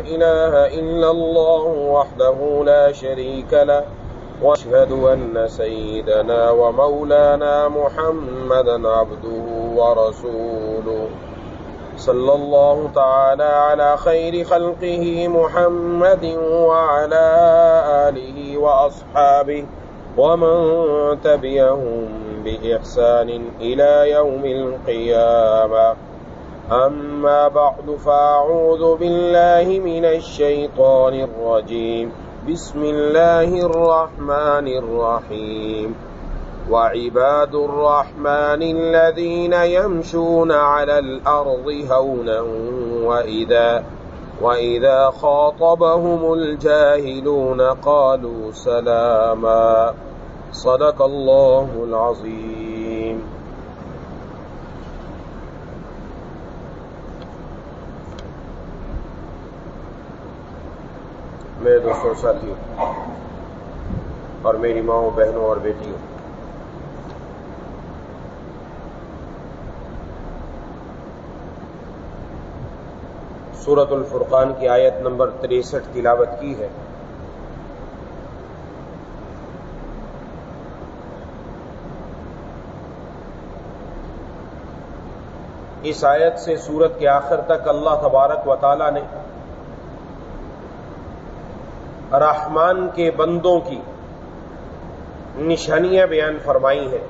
إله إلا الله وحده لا شريك له وأشهد أن سيدنا ومولانا محمدا عبده ورسوله صلى الله تعالى على خير خلقه محمد وعلى آله وأصحابه ومن تبعهم بإحسان إلى يوم القيامة أما بعد فأعوذ بالله من الشيطان الرجيم بسم الله الرحمن الرحيم وعباد الرحمن الذين يمشون على الأرض هونا وإذا خاطبهم الجاهلون قالوا سلاما صدق الله العظيم. میرے دوستوں ساتھیوں اور میری ماؤں بہنوں اور بیٹیوں، سورۃ الفرقان کی آیت نمبر 63 تلاوت کی ہے۔ اس آیت سے سورت کے آخر تک اللہ تبارک و تعالی نے رحمان کے بندوں کی نشانیاں بیان فرمائی ہیں۔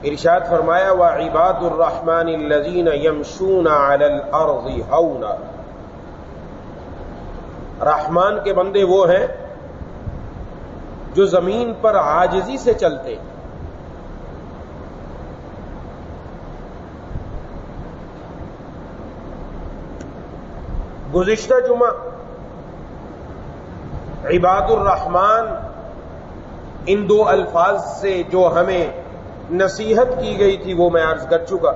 ارشاد فرمایا وَعِبَادُ الرَّحْمَنِ الَّذِينَ يَمْشُونَ عَلَى الْأَرْضِ هَوْنًا، رحمان کے بندے وہ ہیں جو زمین پر عاجزی سے چلتے ہیں۔ گزشتہ جمعہ عباد الرحمن ان دو الفاظ سے جو ہمیں نصیحت کی گئی تھی وہ میں عرض کر چکا۔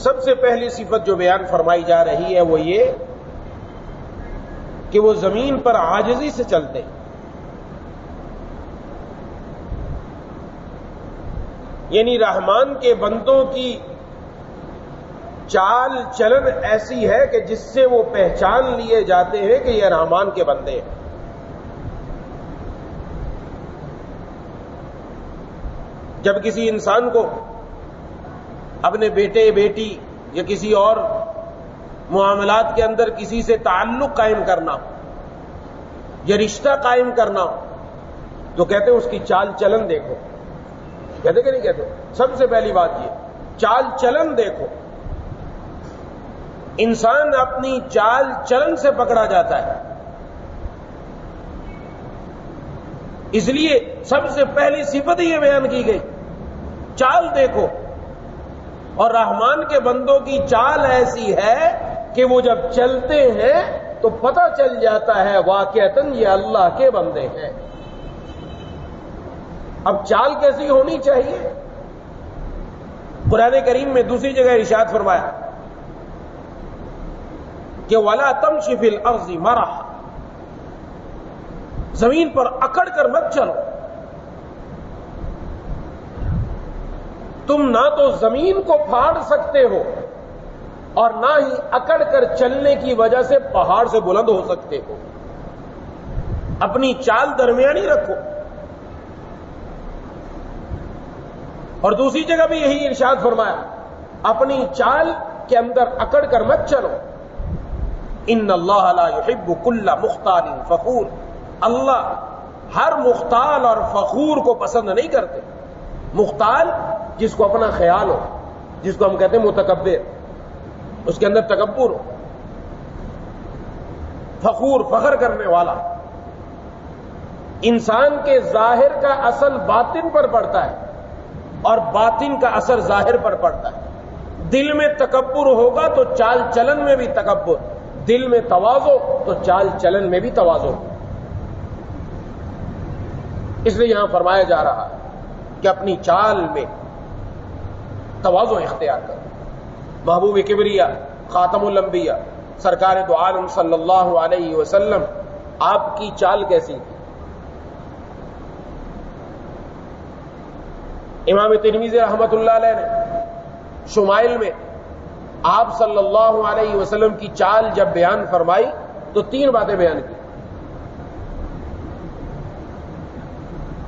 سب سے پہلی صفت جو بیان فرمائی جا رہی ہے وہ یہ کہ وہ زمین پر عاجزی سے چلتے ہیں، یعنی رحمان کے بندوں کی چال چلن ایسی ہے کہ جس سے وہ پہچان لیے جاتے ہیں کہ یہ رحمان کے بندے ہیں۔ جب کسی انسان کو اپنے بیٹے بیٹی یا کسی اور معاملات کے اندر کسی سے تعلق قائم کرنا ہو یا رشتہ قائم کرنا ہو تو کہتے ہیں اس کی چال چلن دیکھو، کہتے کہ نہیں کہتے؟ سب سے پہلی بات یہ چال چلن دیکھو۔ انسان اپنی چال چلن سے پکڑا جاتا ہے، اس لیے سب سے پہلی صفت یہ بیان کی گئی چال دیکھو۔ اور رحمان کے بندوں کی چال ایسی ہے کہ وہ جب چلتے ہیں تو پتہ چل جاتا ہے واقعتاً یہ اللہ کے بندے ہیں۔ اب چال کیسی ہونی چاہیے؟ قرآن کریم میں دوسری جگہ ارشاد فرمایا کہ وَلَا تَمْشِ فِي الْأَرْضِ مَرَحًا، زمین پر اکڑ کر مت چلو۔ تم نہ تو زمین کو پھاڑ سکتے ہو اور نہ ہی اکڑ کر چلنے کی وجہ سے پہاڑ سے بلند ہو سکتے ہو۔ اپنی چال درمیانی رکھو۔ اور دوسری جگہ بھی یہی ارشاد فرمایا اپنی چال کے اندر اکڑ کر مت چلو۔ ان اللہ لا يحب كل مختال فخور، اللہ ہر مختال اور فخور کو پسند نہیں کرتے۔ مختال جس کو اپنا خیال ہو، جس کو ہم کہتے ہیں متکبر، اس کے اندر تکبر ہو۔ فخور فخر کرنے والا۔ انسان کے ظاہر کا اثر باطن پر پڑتا ہے اور باطن کا اثر ظاہر پر پڑتا ہے۔ دل میں تکبر ہوگا تو چال چلن میں بھی تکبر، دل میں تواضع تو چال چلن میں بھی تواضع۔ اس لیے یہاں فرمایا جا رہا ہے کہ اپنی چال میں تواضع اختیار کرو۔ محبوب کبریا خاتم الانبیاء سرکار دو عالم صلی اللہ علیہ وسلم، آپ کی چال کیسی تھی؟ امام ترمذی رحمۃ اللہ علیہ نے شمائل میں آپ صلی اللہ علیہ وسلم کی چال جب بیان فرمائی تو 3 باتیں بیان کی.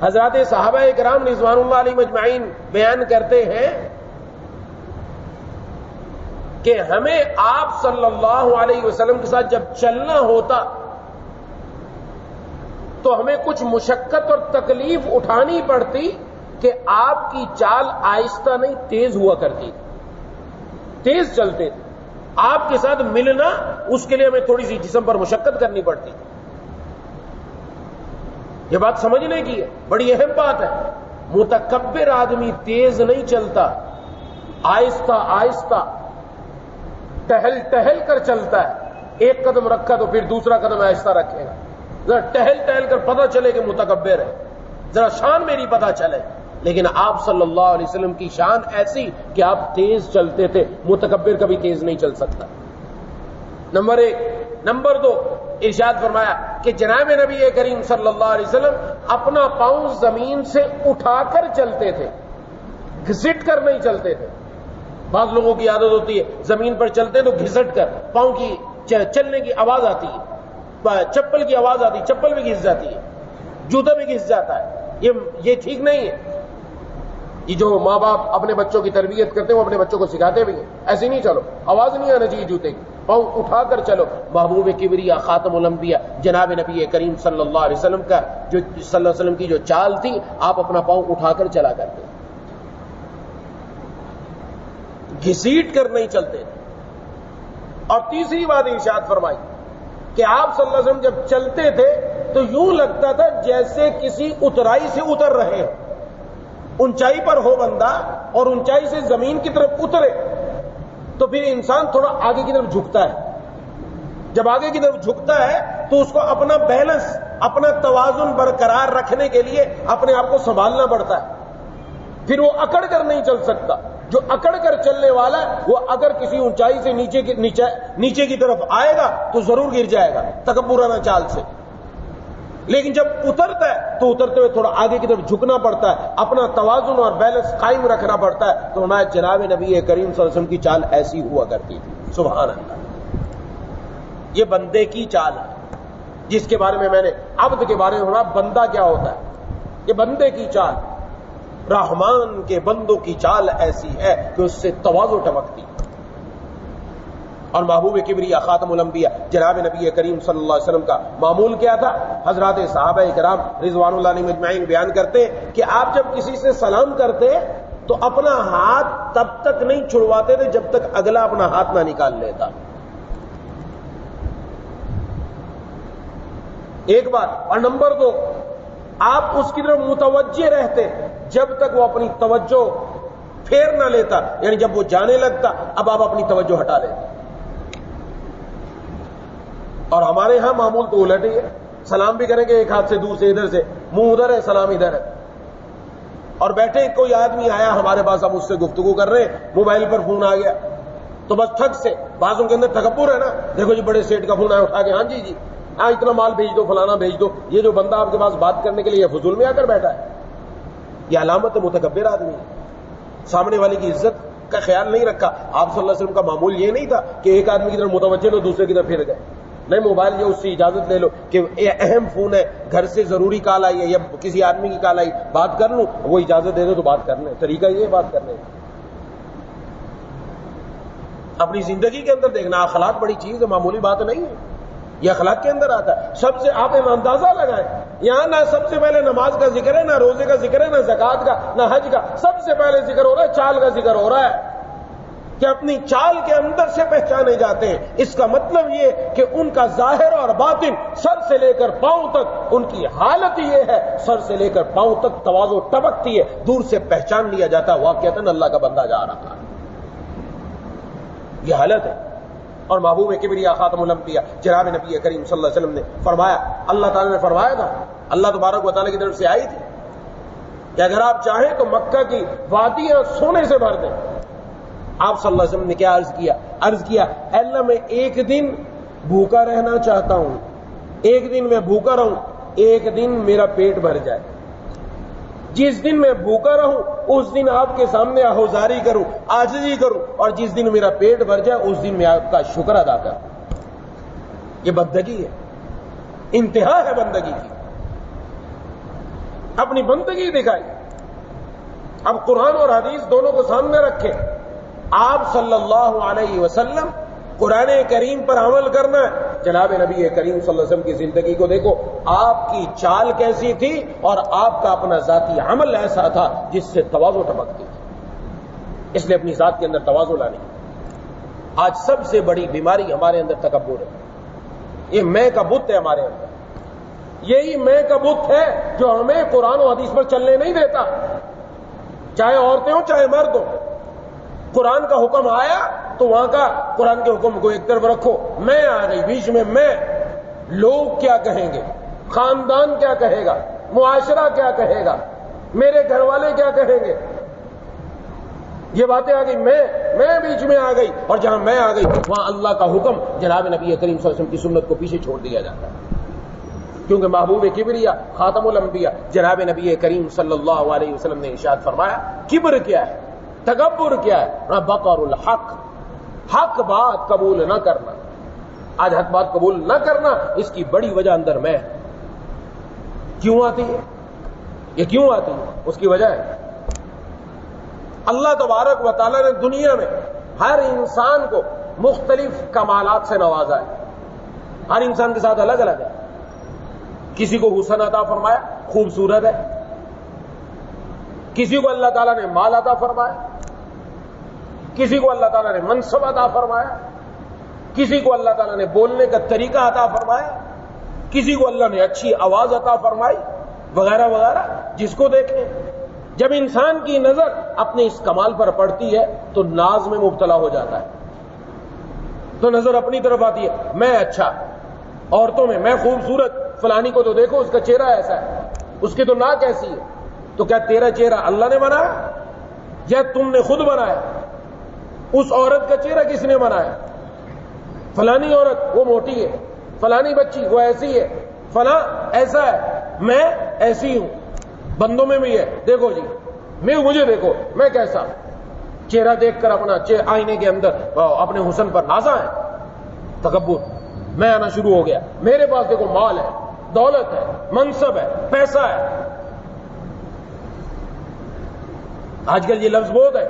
حضرات صحابہ کرام رضوان اللہ علیہ مجمعین بیان کرتے ہیں کہ ہمیں آپ صلی اللہ علیہ وسلم کے ساتھ جب چلنا ہوتا تو ہمیں کچھ مشقت اور تکلیف اٹھانی پڑتی کہ آپ کی چال آہستہ نہیں تیز ہوا کرتی تھی, تیز چلتے تھے. آپ کے ساتھ ملنا اس کے لیے ہمیں تھوڑی سی جسم پر مشقت کرنی پڑتی. یہ بات سمجھنے کی ہے, بڑی اہم بات ہے. متکبر آدمی تیز نہیں چلتا, آہستہ آہستہ ٹہل ٹہل کر چلتا ہے. ایک قدم رکھا تو پھر دوسرا قدم آہستہ رکھے گا, ذرا ٹہل ٹہل کر پتہ چلے کہ متکبر ہے, ذرا شان میری پتہ چلے. لیکن آپ صلی اللہ علیہ وسلم کی شان ایسی کہ آپ تیز چلتے تھے, متکبر کبھی تیز نہیں چل سکتا. نمبر 1. نمبر 2, ارشاد فرمایا کہ جناب نبی کریم صلی اللہ علیہ وسلم اپنا پاؤں زمین سے اٹھا کر چلتے تھے, گھسٹ کر نہیں چلتے تھے. بعض لوگوں کی عادت ہوتی ہے زمین پر چلتے تو گھسٹ کر پاؤں کی چلنے کی آواز آتی ہے, چپل کی آواز آتی ہے, چپل بھی گھس جاتی ہے, جوتا بھی گھس جاتا ہے. یہ ٹھیک نہیں ہے. یہ جو ماں باپ اپنے بچوں کی تربیت کرتے ہیں وہ اپنے بچوں کو سکھاتے بھی ہیں ایسے نہیں چلو, آواز نہیں آنا چاہیے جوتے کی, پاؤں اٹھا کر چلو. محبوب کبریا خاتم الانبیاء جناب نبی کریم صلی اللہ علیہ وسلم کا جو صلی اللہ علیہ وسلم کی جو چال تھی, آپ اپنا پاؤں اٹھا کر چلا کرتے, گھسیٹ کر نہیں چلتے. اور تیسری بات ارشاد فرمائی کہ آپ صلی اللہ علیہ وسلم جب چلتے تھے تو یوں لگتا تھا جیسے کسی اترائی سے اتر رہے ہیں. اونچائی پر ہو بندہ اور اونچائی سے زمین کی طرف اترے تو پھر انسان تھوڑا آگے کی طرف جھکتا ہے. جب آگے کی طرف جھکتا ہے تو اس کو اپنا بیلنس, اپنا توازن برقرار رکھنے کے لیے اپنے آپ کو سنبھالنا پڑتا ہے. پھر وہ اکڑ کر نہیں چل سکتا. جو اکڑ کر چلنے والا ہے وہ اگر کسی اونچائی سے نیچے کی طرف آئے گا تو ضرور گر جائے گا تکبرانہ چال سے. لیکن جب اترتا ہے تو اترتے ہوئے تھوڑا آگے کی طرف جھکنا پڑتا ہے, اپنا توازن اور بیلنس قائم رکھنا پڑتا ہے. تو ہمارے جناب نبی کریم صلی اللہ علیہ وسلم کی چال ایسی ہوا کرتی تھی. سبحان اللہ. یہ بندے کی چال ہے جس کے بارے میں نے عبد کے بارے میں پڑھا. بندہ کیا ہوتا ہے؟ یہ بندے کی چال. رحمان کے بندوں کی چال ایسی ہے کہ اس سے تواضع ٹپکتی. اور محبوب کبریا خاتم الانبیاء جناب نبی کریم صلی اللہ علیہ وسلم کا معمول کیا تھا؟ حضرات صحابہ کرام رضوان اللہ علیہ مجمعین بیان کرتے کہ آپ جب کسی سے سلام کرتے تو اپنا ہاتھ تب تک نہیں چھڑواتے تھے جب تک اگلا اپنا ہاتھ نہ نکال لیتا. ایک بات. اور نمبر 2, آپ اس کی طرف متوجہ رہتے جب تک وہ اپنی توجہ پھیر نہ لیتا, یعنی جب وہ جانے لگتا اب آپ اپنی توجہ ہٹا لیتے. اور ہمارے ہاں معمول تو الٹ ہی ہے. سلام بھی کریں گے ایک ہاتھ سے دور سے, ادھر سے, منہ ادھر ہے سلام ادھر ہے. اور بیٹھے کوئی آدمی آیا ہمارے پاس, ہم اس سے گفتگو کر رہے ہیں, موبائل پر فون آ گیا تو بس ٹھگ سے. بعضوں کے اندر تکبر ہے نا, دیکھو جی بڑے سیٹ کا فون آیا, اٹھا کے ہاں جی ہاں اتنا مال بھیج دو, فلانا بھیج دو. یہ جو بندہ آپ کے پاس بات کرنے کے لیے فضول میں آ کر بیٹھا ہے, یہ علامت متکبر آدمی ہے. سامنے والے کی عزت کا خیال نہیں رکھا. آپ صلی اللہ علیہ وسلم کا معمول یہ نہیں تھا کہ ایک آدمی کی طرف متوجہ لو دوسرے کی طرف پھر گئے. نہیں, موبائل جو اس سے اجازت لے لو کہ یہ اہم فون ہے, گھر سے ضروری کال آئی ہے یا کسی آدمی کی کال آئی, بات کر لوں, وہ اجازت دے دو تو بات کرنے. طریقہ یہ بات کرنے. اپنی زندگی کے اندر دیکھنا, اخلاق بڑی چیز ہے, معمولی بات نہیں ہے. یہ اخلاق کے اندر آتا ہے. سب سے آپ اندازہ لگائیں, یہاں نہ سب سے پہلے نماز کا ذکر ہے, نہ روزے کا ذکر ہے, نہ زکات کا, نہ حج کا. سب سے پہلے ذکر ہو رہا ہے چال کا ذکر ہو رہا ہے کہ اپنی چال کے اندر سے پہچانے جاتے ہیں. اس کا مطلب یہ کہ ان کا ظاہر اور باطن سر سے لے کر پاؤں تک ان کی حالت یہ ہے, سر سے لے کر پاؤں تک تواضع ٹپکتی ہے. دور سے پہچان لیا جاتا ہے واقعتاً اللہ کا بندہ جا رہا ہے. یہ حالت ہے. اور محبوب کبریا خاتم الانبیاء جناب نبی کریم صلی اللہ علیہ وسلم نے فرمایا, اللہ تعالیٰ نے فرمایا تھا, اللہ تبارک و تعالیٰ کی طرف سے آئی تھی کہ اگر آپ چاہیں تو مکہ کی وادیاں سونے سے بھر دیں. آپ صلی اللہ علیہ وسلم نے کیا عرض کیا, اے اللہ میں ایک دن بھوکا رہنا چاہتا ہوں, ایک دن میں بھوکا رہوں, ایک دن میرا پیٹ بھر جائے. جس دن میں بھوکا رہوں اس دن آپ کے سامنے آہوزاری کروں، عاجزی کروں، اور جس دن میرا پیٹ بھر جائے اس دن میں آپ کا شکر ادا کروں۔ یہ بندگی ہے، انتہا ہے بندگی کی۔ اپنی بندگی دکھائی۔ اب قرآن اور حدیث دونوں کو سامنے رکھے، آپ صلی اللہ علیہ وسلم قرآن کریم پر عمل کرنا ہے۔ جناب نبی کریم صلی اللہ علیہ وسلم کی زندگی کو دیکھو، آپ کی چال کیسی تھی اور آپ کا اپنا ذاتی عمل ایسا تھا جس سے تواضع ٹپکتی تھی۔ اس لیے اپنی ذات کے اندر تواضع لانی۔ آج سب سے بڑی بیماری ہمارے اندر تکبر ہے۔ یہ میں کا بت ہے ہمارے اندر، یہی میں کا بت ہے جو ہمیں قرآن و حدیث پر چلنے نہیں دیتا، چاہے عورتیں ہوں چاہے مرد ہوں۔ قرآن کا حکم آیا تو وہاں کا قرآن کے حکم کو ایک طرف رکھو، میں آ گئی بیچ میں، میں لوگ کیا کہیں گے، خاندان کیا کہے گا، معاشرہ کیا کہے گا، میرے گھر والے کیا کہیں گے، یہ باتیں آ گئی، میں بیچ میں آ گئی، اور جہاں میں آ گئی وہاں اللہ کا حکم جناب نبی کریم صلی اللہ علیہ وسلم کی سنت کو پیچھے چھوڑ دیا جاتا ہے۔ کیونکہ محبوب کبریا خاتم الانبیاء جناب نبی کریم صلی اللہ علیہ وسلم نے ارشاد فرمایا، کبر کیا ہے، تکبر کیا ہے، بطر الحق، حق بات قبول نہ کرنا۔ آج حق بات قبول نہ کرنا، اس کی بڑی وجہ اندر میں کیوں آتی ہے؟ یہ کیوں آتی ہے؟ اس کی وجہ ہے اللہ تبارک و تعالی نے دنیا میں ہر انسان کو مختلف کمالات سے نوازا ہے۔ ہر انسان کے ساتھ الگ الگ ہے۔ کسی کو حسن عطا فرمایا، خوبصورت ہے، کسی کو اللہ تعالیٰ نے مال عطا فرمایا، کسی کو اللہ تعالیٰ نے منصب عطا فرمایا، کسی کو اللہ تعالیٰ نے بولنے کا طریقہ عطا فرمایا، کسی کو اللہ نے اچھی آواز عطا فرمائی، وغیرہ وغیرہ۔ جس کو دیکھیں، جب انسان کی نظر اپنے اس کمال پر پڑتی ہے تو ناز میں مبتلا ہو جاتا ہے، تو نظر اپنی طرف آتی ہے، میں اچھا، عورتوں میں خوبصورت، فلانی کو تو دیکھو اس کا چہرہ ایسا ہے، اس کی تو ناک ایسی ہے۔ تو کیا تیرا چہرہ اللہ نے بنایا یا تم نے خود بنایا؟ اس عورت کا چہرہ کس نے بنایا؟ فلانی عورت وہ موٹی ہے، فلانی بچی وہ ایسی ہے، فلاں ایسا ہے، میں ایسی ہوں۔ بندوں میں بھی ہے، دیکھو جی مجھے دیکھو میں کیسا، چہرہ دیکھ کر اپنا آئینے کے اندر اپنے حسن پر نازا ہے، تکبر میں آنا شروع ہو گیا۔ میرے پاس دیکھو مال ہے، دولت ہے، منصب ہے، پیسہ ہے۔ آج کل یہ لفظ بہت ہے،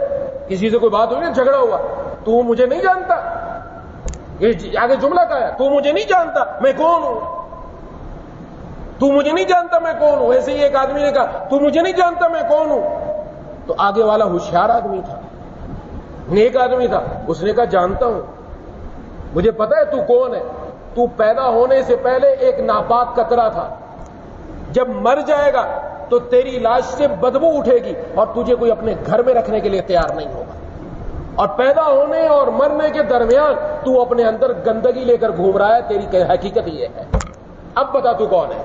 کسی سے کوئی بات ہوئی نا، جھگڑا ہوا، تو مجھے نہیں جانتا، یہ آگے جملہ کا ہے، تو مجھے نہیں جانتا میں کون ہوں، تو مجھے نہیں جانتا میں کون ہوں۔ ایسے ہی ایک آدمی نے کہا تو مجھے نہیں جانتا میں کون ہوں، تو آگے والا ہوشیار آدمی تھا، نیک آدمی تھا، اس نے کہا جانتا ہوں، مجھے پتا ہے تو کون ہے، تو پیدا ہونے سے پہلے ایک ناپاک قطرہ تھا، جب مر جائے گا تو تیری لاش سے بدبو اٹھے گی اور تجھے کوئی اپنے گھر میں رکھنے کے لیے تیار نہیں ہوگا، اور پیدا ہونے اور مرنے کے درمیان تو اپنے اندر گندگی لے کر گھوم رہا ہے، تیری حقیقت یہ ہے۔ اب بتا تو کون ہے؟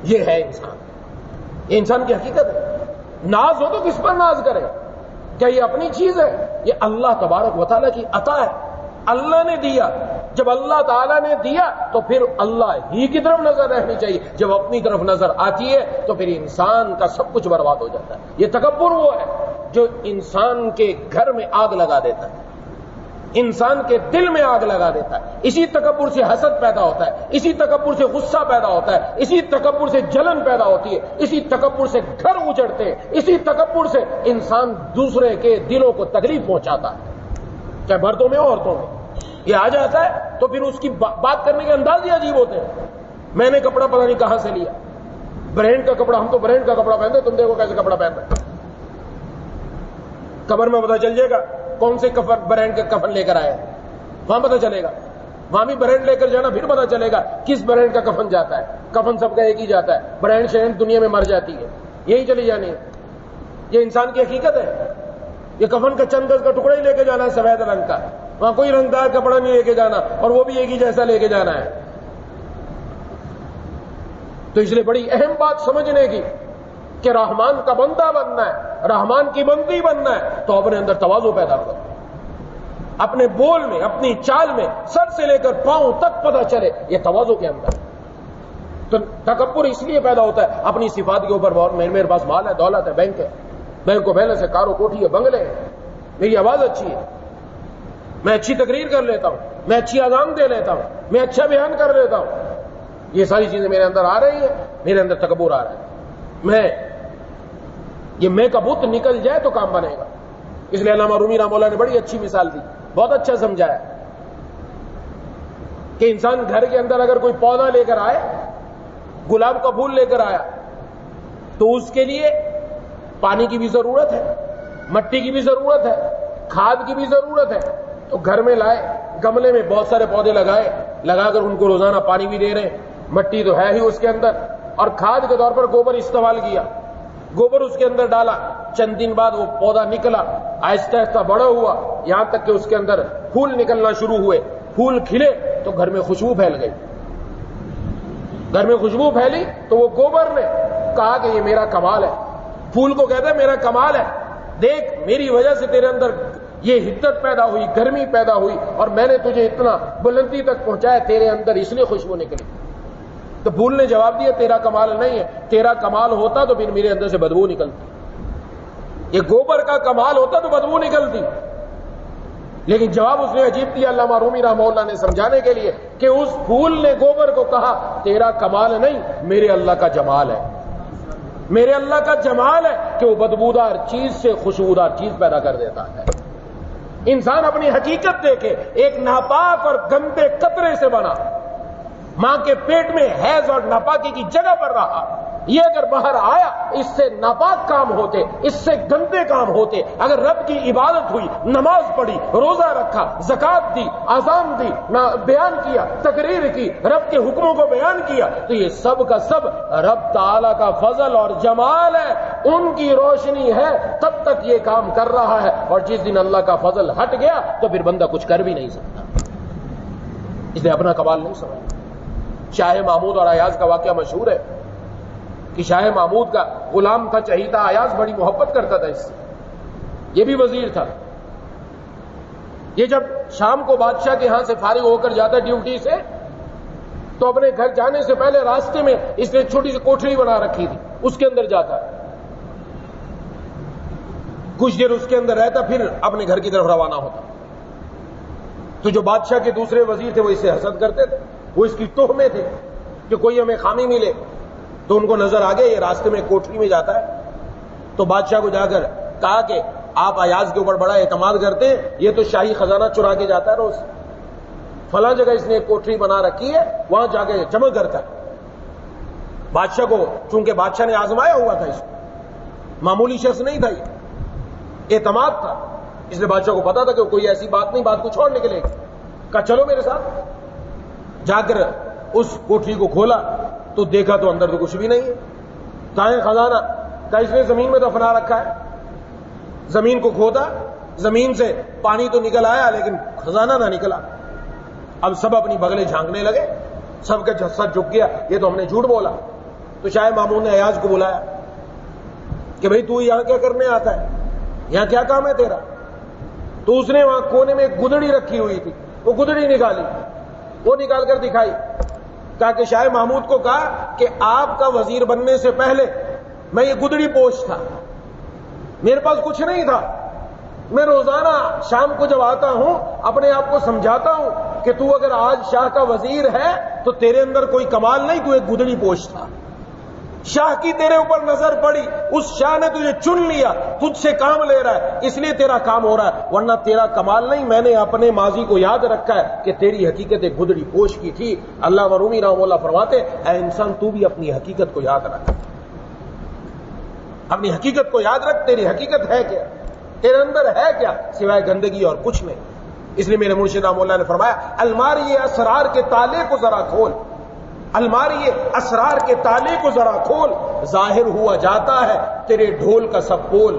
یہ ہے انسان، یہ انسان کی حقیقت ہے۔ ناز ہو تو کس پر ناز کرے؟ کیا یہ اپنی چیز ہے؟ یہ اللہ تبارک و تعالیٰ کی عطا ہے، اللہ نے دیا۔ جب اللہ تعالیٰ نے دیا تو پھر اللہ ہی کی طرف نظر رہنی چاہیے۔ جب اپنی طرف نظر آتی ہے تو پھر انسان کا سب کچھ برباد ہو جاتا ہے۔ یہ تکبر وہ ہے جو انسان کے گھر میں آگ لگا دیتا ہے، انسان کے دل میں آگ لگا دیتا ہے۔ اسی تکبر سے حسد پیدا ہوتا ہے، اسی تکبر سے غصہ پیدا ہوتا ہے، اسی تکبر سے جلن پیدا ہوتی ہے، اسی تکبر سے گھر اجڑتے ہیں، اسی تکبر سے انسان دوسرے کے دلوں کو تکلیف پہنچاتا ہے، چاہے مردوں میں عورتوں میں۔ یہ آ جاتا ہے تو پھر اس کی بات کرنے کے انداز ہی عجیب ہوتے ہیں۔ میں نے کپڑا پتہ نہیں کہاں سے لیا، برانڈ کا کپڑا، ہم تو برانڈ کا کپڑا پہنتے، تم دیکھو کیسے کپڑا پہنتے۔ قبر میں پتہ چل جائے گا کون سے برانڈ کا کفن لے کر آئے، وہاں پتہ چلے گا، وہاں بھی برانڈ لے کر جانا، پھر پتہ چلے گا کس برانڈ کا کفن جاتا ہے۔ کفن سب کا ایک ہی جاتا ہے، برانڈ شرینڈ دنیا میں مر جاتی ہے، یہی چلی جانی ہے۔ یہ انسان کی حقیقت ہے۔ یہ کفن کا چند گز کا ٹکڑا ہی لے کے جانا ہے سفید رنگ کا، وہاں کوئی رنگدار کپڑا نہیں لے کے جانا، اور وہ بھی ایک ہی جیسا لے کے جانا ہے۔ تو اس لیے بڑی اہم بات سمجھنے کی کہ رحمان کا بندہ بننا ہے، رحمان کی بندی بننا ہے، تو اپنے اندر تواضع پیدا کرو، اپنے بول میں، اپنی چال میں، سر سے لے کر پاؤں تک پتہ چلے یہ تواضع کے اندر۔ تو تکبر اس لیے پیدا ہوتا ہے اپنی صفات کے اوپر، میرے پاس مال ہے، دولت ہے، بینک ہے، بینک کو بیلنس ہے، کارو کوٹھی ہے، بنگلے ہے، میری آواز اچھی ہے، میں اچھی تقریر کر لیتا ہوں، میں اچھی اذان دے لیتا ہوں، میں اچھا بیان کر لیتا ہوں، یہ ساری چیزیں میرے اندر آ رہی ہیں، میرے اندر تکبر آ رہا ہے، میں کا بت نکل جائے تو کام بنے گا۔ اس لیے علامہ رومی رحمہ اللہ نے بڑی اچھی مثال دی، بہت اچھا سمجھایا کہ انسان گھر کے اندر اگر کوئی پودا لے کر آئے، گلاب کا پھول لے کر آیا، تو اس کے لیے پانی کی بھی ضرورت ہے، مٹی کی بھی ضرورت ہے، کھاد کی بھی ضرورت ہے، تو گھر میں لائے، گملے میں بہت سارے پودے لگا کر ان کو روزانہ پانی بھی دے رہے ہیں، مٹی تو ہے ہی اس کے اندر، اور کھاد کے طور پر گوبر استعمال کیا، گوبر اس کے اندر ڈالا، چند دن بعد وہ پودا نکلا، آہستہ آہستہ بڑا ہوا، یہاں تک کہ اس کے اندر پھول نکلنا شروع ہوئے، پھول کھلے تو گھر میں خوشبو پھیل گئی، گھر میں خوشبو پھیلی تو وہ گوبر نے کہا کہ یہ میرا کمال ہے، پھول کو کہتا ہے میرا کمال ہے، دیکھ میری وجہ سے تیرے اندر یہ حدت پیدا ہوئی، گرمی پیدا ہوئی، اور میں نے تجھے اتنا بلندی تک پہنچایا، تیرے اندر اس لیے خوشبو نکلی۔ تو پھول نے جواب دیا تیرا کمال نہیں ہے، تیرا کمال ہوتا تو پھر میرے اندر سے بدبو نکلتی، یہ گوبر کا کمال ہوتا تو بدبو نکلتی، لیکن جواب اس نے عجیب دیا علامہ رومی رحمہ اللہ نے سمجھانے کے لیے کہ اس پھول نے گوبر کو کہا تیرا کمال نہیں، میرے اللہ کا جمال ہے، میرے اللہ کا جمال ہے کہ وہ بدبودار چیز سے خوشبودار چیز پیدا کر دیتا ہے۔ انسان اپنی حقیقت دیکھے، ایک ناپاک اور گندے قطرے سے بنا، ماں کے پیٹ میں حیض اور ناپاکی کی جگہ پر رہا، یہ اگر باہر آیا اس سے ناپاک کام ہوتے، اس سے گندے کام ہوتے، اگر رب کی عبادت ہوئی، نماز پڑھی، روزہ رکھا، زکات دی، اذان دی، بیان کیا، تقریر کی، رب کے حکموں کو بیان کیا، تو یہ سب کا سب رب تعالی کا فضل اور جمال ہے، ان کی روشنی ہے تب تک یہ کام کر رہا ہے، اور جس دن اللہ کا فضل ہٹ گیا تو پھر بندہ کچھ کر بھی نہیں سکتا، اس لیے اپنا کمال نہیں سمجھتا۔ شاہ محمود اور ایاز کا واقعہ مشہور ہے کہ شاہ محمود کا غلام تھا چہیتا، ایاز بڑی محبت کرتا تھا اس سے، یہ بھی وزیر تھا، یہ جب شام کو بادشاہ کے ہاں سے فارغ ہو کر جاتا ڈیوٹی سے تو اپنے گھر جانے سے پہلے راستے میں اس نے چھوٹی سی کوٹری بنا رکھی تھی، اس کے اندر جاتا، کچھ دیر اس کے اندر رہتا، پھر اپنے گھر کی طرف روانہ ہوتا۔ تو جو بادشاہ کے دوسرے وزیر تھے وہ اس سے حسد کرتے تھے، وہ اس کی توہ میں تھے کہ کوئی ہمیں خامی ملے، تو ان کو نظر آ گیا یہ راستے میں کوٹری میں جاتا ہے، تو بادشاہ کو جا کر کہا کہ آپ ایاز کے اوپر بڑا اعتماد کرتے ہیں، یہ تو شاہی خزانہ چرا کے جاتا ہے روز، فلاں جگہ اس نے ایک کوٹری بنا رکھی ہے، وہاں جا کے جمع کرتا ہے۔ بادشاہ کو چونکہ بادشاہ نے آزمایا ہوا تھا، اس کو معمولی شخص نہیں تھا، یہ اعتماد تھا، اس لیے بادشاہ کو پتا تھا کہ کوئی ایسی بات نہیں، بات کچھ اور نکلے گی، کہا چلو میرے ساتھ۔ جا کر اس کوٹری کو کھولا تو دیکھا تو اندر تو کچھ بھی نہیں ہے، کہاں ہے خزانہ؟ کہا اس نے زمین میں دفنا رکھا ہے۔ زمین کو کھودا، زمین سے پانی تو نکل آیا لیکن خزانہ نہ نکلا۔ اب سب اپنی بغلیں جھانکنے لگے، سب کا سر جھک گیا، یہ تو ہم نے جھوٹ بولا۔ تو شاہ محمود نے ایاز کو بلایا کہ بھئی تو یہاں کیا کرنے آتا ہے، یہاں کیا کام ہے تیرا؟ تو اس نے وہاں کونے میں ایک گدڑی رکھی ہوئی تھی، وہ گدڑی نکالی، وہ نکال کر دکھائی، کہا کہ شاہ محمود کو کہا کہ آپ کا وزیر بننے سے پہلے میں یہ گدڑی پوش تھا، میرے پاس کچھ نہیں تھا، میں روزانہ شام کو جب آتا ہوں اپنے آپ کو سمجھاتا ہوں کہ تو اگر آج شاہ کا وزیر ہے تو تیرے اندر کوئی کمال نہیں، تو ایک گدڑی پوش تھا، شاہ کی تیرے اوپر نظر پڑی، اس شاہ نے تجھے چن لیا، تجھ سے کام لے رہا ہے، اس لیے تیرا کام ہو رہا ہے، ورنہ تیرا کمال نہیں۔ میں نے اپنے ماضی کو یاد رکھا ہے کہ تیری حقیقت ایک گدڑی پوش کی تھی۔ علامہ رومی رحمہ اللہ فرماتے اے انسان تو بھی اپنی حقیقت کو یاد رکھ، اپنی حقیقت کو یاد رکھ، تیری حقیقت ہے کیا، تیرے اندر ہے کیا سوائے گندگی اور کچھ نہیں۔ اس لیے میرے مرشد رحمہ اللہ نے فرمایا الماری اسرار کے تالے کو ذرا کھول، الماری اسرار کے تالے کو ذرا کھول، ظاہر ہوا جاتا ہے تیرے ڈھول کا سب پول،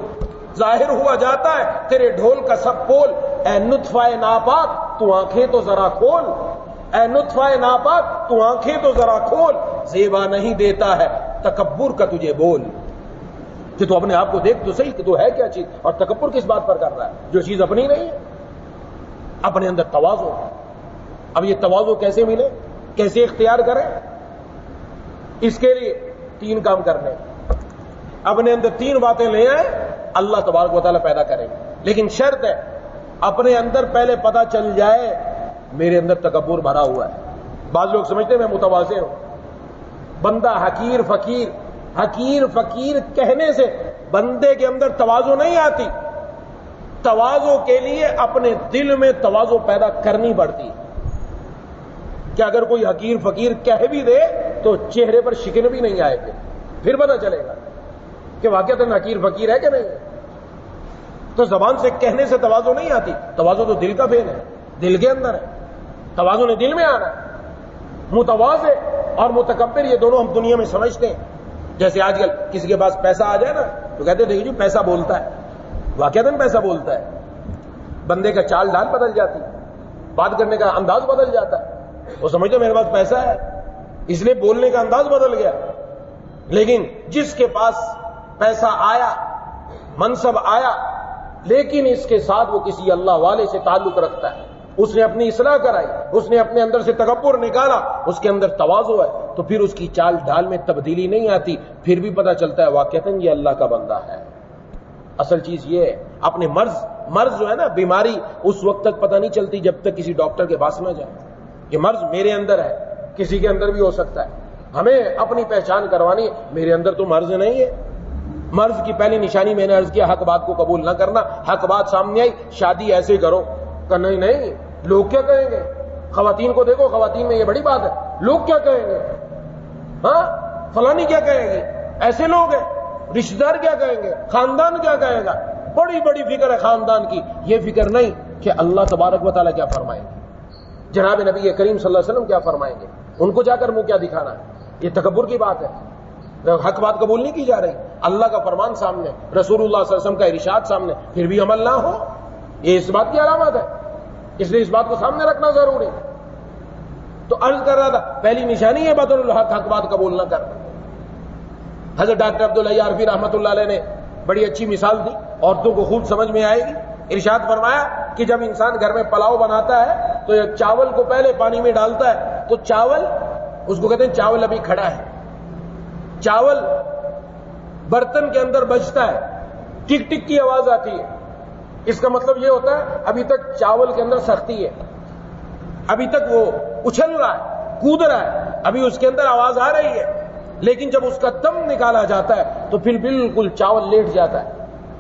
ظاہر ہوا جاتا ہے تیرے ڈھول کا سب پول۔ اے نطفہ ناپاک تو آنکھیں تو ذرا کھول، اے نطفہ ناپاک تو آنکھیں تو ذرا کھول، زیبا نہیں دیتا ہے تکبر کا تجھے بول۔ کہ تو اپنے آپ کو دیکھ تو صحیح کہ تو ہے کیا چیز، اور تکبر کس بات پر کر رہا ہے جو چیز اپنی نہیں ہے۔ اپنے اندر تواضع، اب یہ تواضع کیسے ملے، کیسے اختیار کریں؟ اس کے لیے 3 کام کرنے، اپنے اندر 3 باتیں لے آئے، اللہ تبارک و تعالیٰ پیدا کرے گا. لیکن شرط ہے اپنے اندر پہلے پتا چل جائے میرے اندر تکبر بھرا ہوا ہے. بعض لوگ سمجھتے ہیں میں متواضع ہوں. بندہ حقیر فقیر کہنے سے بندے کے اندر تواضع نہیں آتی. تواضع کے لیے اپنے دل میں تواضع پیدا کرنی پڑتی ہے کہ اگر کوئی حقیر فقیر کہہ بھی دے تو چہرے پر شکن بھی نہیں آئے گی، پھر پتہ چلے گا کہ واقعتاً حقیر فقیر ہے کہ نہیں. تو زبان سے کہنے سے تواضع نہیں آتی. تواضع تو دل کا فعل ہے، دل کے اندر ہے. تواضع نے دل میں آنا ہے. متواضع اور متکبر یہ دونوں ہم دنیا میں سمجھتے ہیں. جیسے آج کل کسی کے پاس پیسہ آ جائے نا تو کہتے ہیں دیکھیے جی پیسہ بولتا ہے. واقعتاً پیسہ بولتا ہے. بندے کا چال ڈال بدل جاتی ہے، بات کرنے کا انداز بدل جاتا ہے. وہ سمجھتے میرے پاس پیسہ ہے اس لیے بولنے کا انداز بدل گیا. لیکن جس کے پاس پیسہ آیا، منصب آیا، لیکن اس کے ساتھ وہ کسی اللہ والے سے تعلق رکھتا ہے، اس نے اپنی اصلاح کرائی، اس نے اپنے اندر سے تکبر نکالا، اس کے اندر تواضع ہے، تو پھر اس کی چال ڈھال میں تبدیلی نہیں آتی. پھر بھی پتہ چلتا ہے واقعتاً یہ اللہ کا بندہ ہے. اصل چیز یہ ہے اپنے مرض جو ہے نا، بیماری اس وقت تک پتہ نہیں چلتی جب تک کسی ڈاکٹر کے پاس نہ جائے. یہ مرض میرے اندر ہے، کسی کے اندر بھی ہو سکتا ہے. ہمیں اپنی پہچان کروانی ہے. میرے اندر تو مرض نہیں ہے. مرض کی پہلی نشانی میں نے عرض کیا حق بات کو قبول نہ کرنا. حق بات سامنے آئی، شادی ایسے کرو کہ نہیں لوگ کیا کہیں گے. خواتین کو دیکھو، خواتین میں یہ بڑی بات ہے، لوگ کیا کہیں گے، ہاں فلانی کیا کہیں گے، ایسے لوگ ہیں. رشتہ دار کیا کہیں گے، خاندان کیا کہے گا. بڑی بڑی فکر ہے خاندان کی. یہ فکر نہیں کہ اللہ تبارک و تعالیٰ کیا فرمائیں گے، جناب نبی کریم صلی اللہ علیہ وسلم کیا فرمائیں گے، ان کو جا کر منہ کیا دکھانا ہے. یہ تکبر کی بات ہے. حق بات قبول نہیں کی جا رہی. اللہ کا فرمان سامنے، رسول اللہ صلی اللہ علیہ وسلم کا ارشاد سامنے، پھر بھی عمل نہ ہو، یہ اس بات کی علامت ہے. اس لیے اس بات کو سامنے رکھنا ضروری ہے. تو عرض کر رہا تھا پہلی نشانی ہے بطر الحق، حق بات قبول نہ کرنا. حضرت ڈاکٹر عبداللہ یارفی رحمۃ اللہ علیہ نے بڑی اچھی مثال دی، عورتوں کو خوب سمجھ میں آئے گی. ارشاد فرمایا کہ جب انسان گھر میں پلاؤ بناتا ہے تو چاول کو پہلے پانی میں ڈالتا ہے تو چاول، اس کو کہتے ہیں چاول ابھی کھڑا ہے. چاول برتن کے اندر بجتا ہے، ٹک ٹک کی آواز آتی ہے. اس کا مطلب یہ ہوتا ہے ابھی تک چاول کے اندر سختی ہے، ابھی تک وہ اچھل رہا ہے، کود رہا ہے، ابھی اس کے اندر آواز آ رہی ہے. لیکن جب اس کا دم نکالا جاتا ہے تو پھر بالکل چاول لیٹ جاتا ہے،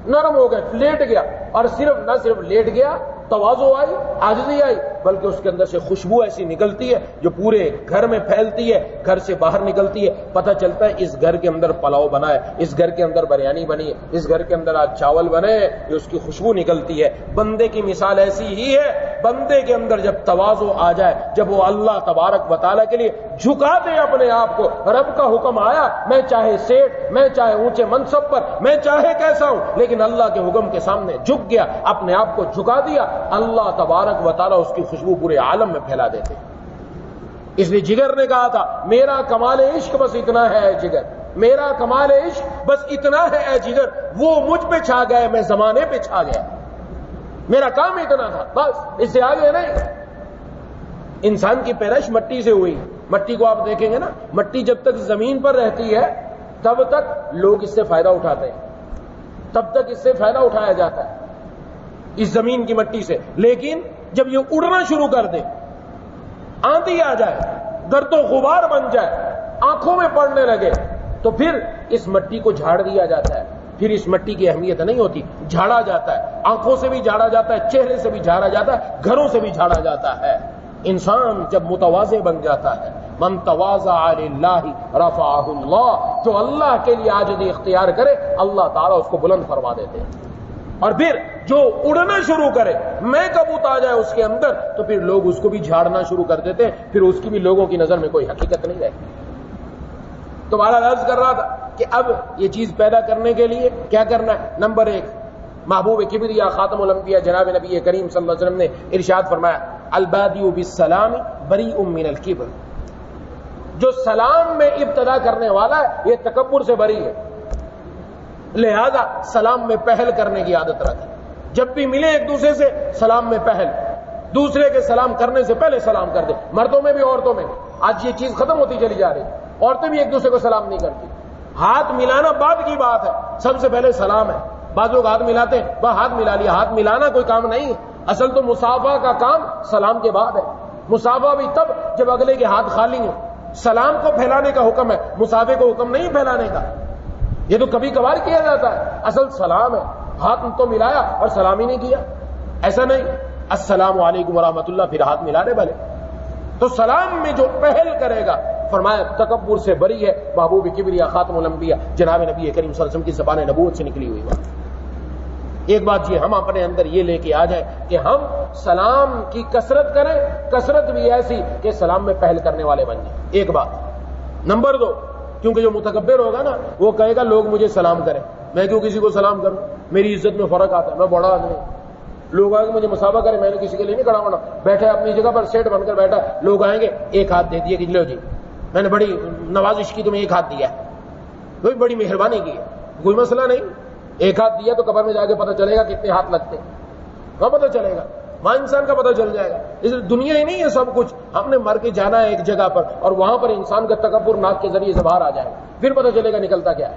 نرم ہو گیا، لیٹ گیا. اور نہ صرف لیٹ گیا، تواضع آئی، عاجزی آئی، بلکہ اس کے اندر سے خوشبو ایسی نکلتی ہے جو پورے گھر میں پھیلتی ہے، گھر سے باہر نکلتی ہے. پتہ چلتا ہے اس گھر کے اندر پلاؤ بنا ہے، اس گھر کے اندر بریانی بنی ہے، اس گھر کے اندر آج چاول بنے ہیں، یہ اس کی خوشبو نکلتی ہے. بندے کی مثال ایسی ہی ہے. بندے کے اندر جب تواضع آ جائے، جب وہ اللہ تبارک و تعالیٰ کے لیے جھکا دے اپنے آپ کو، رب کا حکم آیا، میں چاہے سیٹ، میں چاہے اونچے منصب پر، میں چاہے کیسا ہوں، لیکن اللہ کے حکم کے سامنے جھک گیا، اپنے آپ کو جھکا دیا، اللہ تبارک و تعالیٰ اس کی خوشبو پورے عالم میں پھیلا دیتے. اس لیے جگر نے کہا تھا میرا کمال عشق بس اتنا ہے اے جگر، میرا کمال عشق بس اتنا ہے اے جگر، وہ مجھ پہ چھا گئے میں زمانے پہ چھا گیا. میرا کام اتنا تھا، بس اس سے آگے نہیں. انسان کی پیدائش مٹی سے ہوئی. مٹی کو آپ دیکھیں گے نا، مٹی جب تک زمین پر رہتی ہے تب تک لوگ اس سے فائدہ اٹھاتے ہیں، تب تک اس سے فائدہ اٹھایا جاتا ہے اس زمین کی مٹی سے. لیکن جب یہ اڑنا شروع کر دے، آندھی آ جائے، گرد و غبار بن جائے، آنکھوں میں پڑنے لگے، تو پھر اس مٹی کو جھاڑ دیا جاتا ہے. پھر اس مٹی کی اہمیت نہیں ہوتی، جھاڑا جاتا ہے. آنکھوں سے بھی جھاڑا جاتا ہے، چہرے سے بھی جھاڑا جاتا ہے، گھروں سے بھی جھاڑا جاتا ہے. انسان جب متواضع بن جاتا ہے، من تواضع للہ رفعہ اللہ، جو اللہ کے لیے عاجزی اختیار کرے اللہ تعالیٰ اس کو بلند فرما دیتے ہیں. اور پھر جو اڑنا شروع کرے، میں کبوت آ جائے اس کے اندر، تو پھر لوگ اس کو بھی جھاڑنا شروع کر دیتے ہیں، پھر اس کی بھی لوگوں کی نظر میں کوئی حقیقت نہیں رہتی. تو بہرحال عرض کر رہا تھا کہ اب یہ چیز پیدا کرنے کے لیے کیا کرنا ہے. نمبر 1، محبوب کبریا خاتم الانبیاء جناب نبی کریم صلی اللہ علیہ وسلم نے ارشاد فرمایا البادی بالسلام بریء من الکبر، جو سلام میں ابتدا کرنے والا ہے یہ تکبر سے بری ہے. لہذا سلام میں پہل کرنے کی عادت رکھیں. جب بھی ملے ایک دوسرے سے سلام میں پہل، دوسرے کے سلام کرنے سے پہلے سلام کر دے. مردوں میں بھی عورتوں میں آج یہ چیز ختم ہوتی چلی جا رہی ہے. عورتیں بھی ایک دوسرے کو سلام نہیں کرتی. ہاتھ ملانا بعد کی بات ہے، سب سے پہلے سلام ہے. بعض لوگ ہاتھ ملاتے ہیں، وہ ہاتھ ملا لیا. ہاتھ ملانا کوئی کام نہیں ہے، اصل تو مصافحہ کا کام سلام کے بعد ہے. مصافحہ بھی تب جب اگلے کے ہاتھ خالی ہوں. سلام کو پھیلانے کا حکم ہے، مصافحے کو حکم نہیں پھیلانے کا. یہ تو کبھی کبھار کیا جاتا ہے، اصل سلام ہے. ہاتھ تو ملایا اور سلام ہی نہیں کیا، ایسا نہیں. السلام علیکم ورحمۃ اللہ پھر ہاتھ ملانے والے. تو سلام میں جو پہل کرے گا فرمایا تکبر سے بری ہے. محبوب کبریا خاتم الانبیاء جناب نبی کریم صلی اللہ علیہ وسلم کی زبان نبوت سے نکلی ہوئی بات. ایک بات یہ ہم اپنے اندر یہ لے کے آ جائیں کہ ہم سلام کی کثرت کریں، کثرت بھی ایسی کہ سلام میں پہل کرنے والے بن جائیں. ایک بات. نمبر 2، کیونکہ جو متکبر ہوگا نا وہ کہے گا لوگ مجھے سلام کریں، میں کیوں کسی کو سلام کروں، میری عزت میں فرق آتا ہے، میں بڑا آدمی. لوگ آئیں گے مجھے مسافہ کریں، میں نے کسی کے لیے نہیں کھڑا ہونا. بیٹھا ہے اپنی جگہ پر سیٹ بن کر بیٹھا، لوگ آئیں گے ایک ہاتھ دے دیے کہ لو جی میں نے بڑی نوازش کی تمہیں ایک ہاتھ دیا ہے، کوئی بڑی مہربانی کی ہے، کوئی مسئلہ نہیں. ایک ہاتھ دیا تو قبر میں جا کے پتہ چلے گا کتنے ہاتھ لگتے ہیں، وہاں پتہ چلے گا، وہاں انسان کا پتہ چل جائے گا. اس دنیا ہی نہیں ہے سب کچھ، ہم نے مر کے جانا ہے ایک جگہ پر، اور وہاں پر انسان کا تکبر ناک کے ذریعے سے باہر آ جائے گا، پھر پتہ چلے گا نکلتا کیا ہے.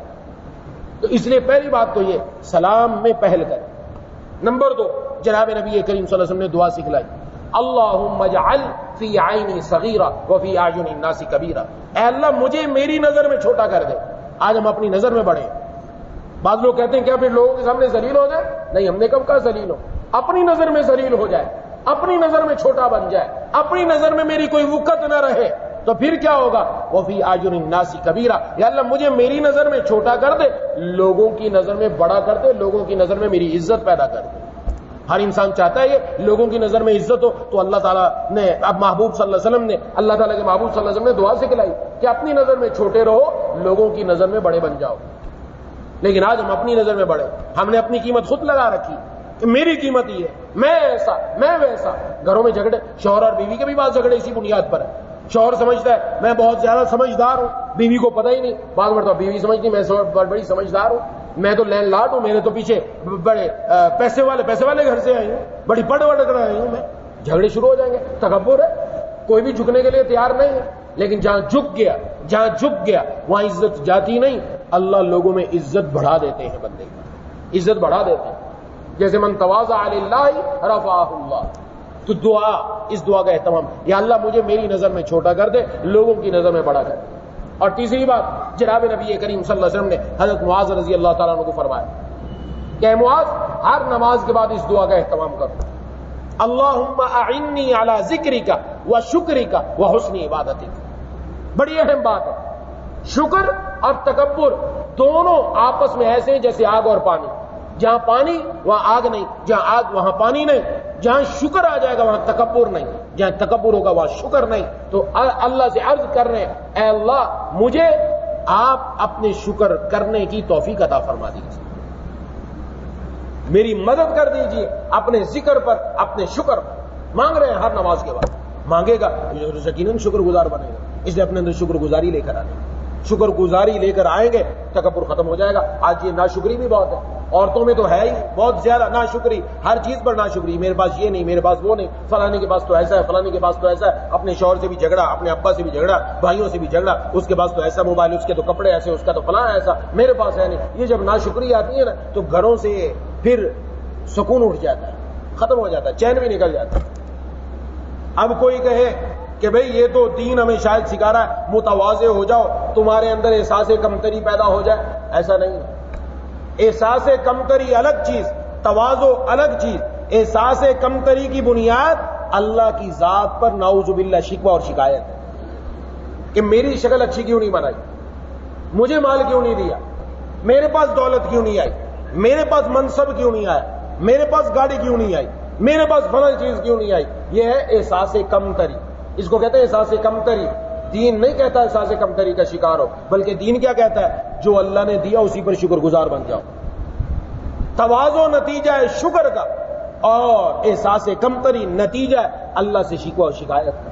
تو اس لیے پہلی بات تو یہ سلام میں پہل کریں. نمبر 2، جناب نبی کریم صلی اللہ علیہ وسلم نے دعا سکھلائی، اللہم اجعل فی عینی صغیرہ وفی اعین الناس کبیرہ. اے اللہ مجھے میری نظر میں چھوٹا کر دے. آج ہم اپنی نظر میں بڑھے. بعض لوگ کہتے ہیں کیا پھر لوگوں کے سامنے ذلیل ہو جائے؟ نہیں، ہم نے کب کہا ذلیل ہو. اپنی نظر میں ذلیل ہو جائے، اپنی نظر میں چھوٹا بن جائے، اپنی نظر میں میری کوئی وقت نہ رہے، تو پھر کیا ہوگا؟ وفی اعین الناس کبیرہ. یا اللہ مجھے میری نظر میں چھوٹا کر دے، لوگوں کی نظر میں بڑا کر دے، لوگوں کی نظر میں میری عزت پیدا کر دے. ہر انسان چاہتا ہے یہ لوگوں کی نظر میں عزت ہو. تو اللہ تعالیٰ نے اب محبوب صلی اللہ علیہ وسلم نے، اللہ تعالیٰ کے محبوب صلی اللہ علیہ وسلم نے دعا سکھلائی کہ اپنی نظر میں چھوٹے رہو، لوگوں کی نظر میں بڑے بن جاؤ. لیکن آج ہم اپنی نظر میں بڑے، ہم نے اپنی قیمت خود لگا رکھی کہ میری قیمت یہ ہے، میں ایسا میں ویسا. گھروں میں جھگڑے، شوہر اور بیوی کے بھی بعض جھگڑے اسی بنیاد پر ہے. شوہر سمجھتا ہے میں بہت زیادہ سمجھدار ہوں، بیوی کو پتہ ہی نہیں. بعض مرتبہ بیوی سمجھتی میں بڑی سمجھدار ہوں، میں تو لینڈ لاٹ ہوں، میرے تو پیچھے بڑے پیسے والے گھر سے آئی ہوں، بڑی پڑ کر آئی ہوں میں. جھگڑے شروع ہو جائیں گے. تکبر ہے، کوئی بھی جھکنے کے لیے تیار نہیں ہے. لیکن جہاں جھک گیا وہاں عزت جاتی نہیں. اللہ لوگوں میں عزت بڑھا دیتے ہیں، بندے کی عزت بڑھا دیتے ہیں. جیسے من تواضع للہ رفعہ اللہ. تو اس دعا کا اہتمام، یا اللہ مجھے میری نظر میں چھوٹا کر دے، لوگوں کی نظر میں بڑا کر دے. اور تیسری بات، جناب نبی کریم صلی اللہ علیہ وسلم نے حضرت معاذ رضی اللہ تعالیٰ عنہ کو فرمایا کہ اے معاذ ہر نماز کے بعد اس دعا کا اہتمام کرو، اللہم اعنی علی ذکرک و شکرک و حسن عبادتک. بڑی اہم بات ہے. شکر اور تکبر دونوں آپس میں ایسے ہیں جیسے آگ اور پانی. جہاں پانی وہاں آگ نہیں، جہاں آگ وہاں پانی نہیں. جہاں شکر آ جائے گا وہاں تکبر نہیں، جہاں تکبر ہوگا وہاں شکر نہیں. تو اللہ سے عرض کر رہے ہیں اے اللہ مجھے آپ اپنے شکر کرنے کی توفیق عطا فرما دیجیے، میری مدد کر دیجیے اپنے ذکر پر، اپنے شکر پر. مانگ رہے ہیں ہر نماز کے بعد. مانگے گا یقیناً شکر گزار بنے گا. اس لیے اپنے اندر شکر گزاری لے کر آنے، شکر گزاری لے کر آئیں گے تکبر ختم ہو جائے گا. آج یہ ناشکری بھی بہت ہے، عورتوں میں تو ہے ہی بہت زیادہ ناشکری. ہر چیز پر ناشکری، میرے پاس یہ نہیں، میرے پاس وہ نہیں، فلانے کے پاس تو ایسا ہے، فلانے کے پاس تو ایسا ہے. اپنے شوہر سے بھی جھگڑا، اپنے ابا سے بھی جھگڑا، بھائیوں سے بھی جھگڑا، اس کے پاس تو ایسا موبائل، اس کے تو کپڑے ایسے، اس کا تو فلاں ایسا، میرے پاس ہے نہیں. یہ جب ناشکری آتی ہے نا تو گھروں سے پھر سکون اٹھ جاتا ہے، ختم ہو جاتا ہے، چین بھی نکل جاتا ہے. اب کوئی کہے کہ بھئی یہ تو دین ہمیں شاید سکھا رہا ہے متواضع ہو جاؤ، تمہارے اندر احساس کمتری پیدا ہو جائے. ایسا نہیں ہے. احساس کمتری الگ چیز، تواضع الگ چیز. احساس کمتری کی بنیاد اللہ کی ذات پر نعوذ باللہ شکوہ اور شکایت ہے کہ میری شکل اچھی کیوں نہیں بنائی، مجھے مال کیوں نہیں دیا، میرے پاس دولت کیوں نہیں آئی، میرے پاس منصب کیوں نہیں آیا، میرے پاس گاڑی کیوں نہیں آئی، میرے پاس فلاں چیز کیوں نہیں آئی. یہ ہے احساس کمتری. اس کو کہتے ہیں احساس کمتری. دین نہیں کہتا احساس کمتری کا شکار ہو، بلکہ دین کیا کہتا ہے جو اللہ نے دیا اسی پر شکر گزار بن جاؤ. تواضع نتیجہ ہے شکر کا، اور احساس کمتری نتیجہ ہے اللہ سے شکوہ اور شکایت کا.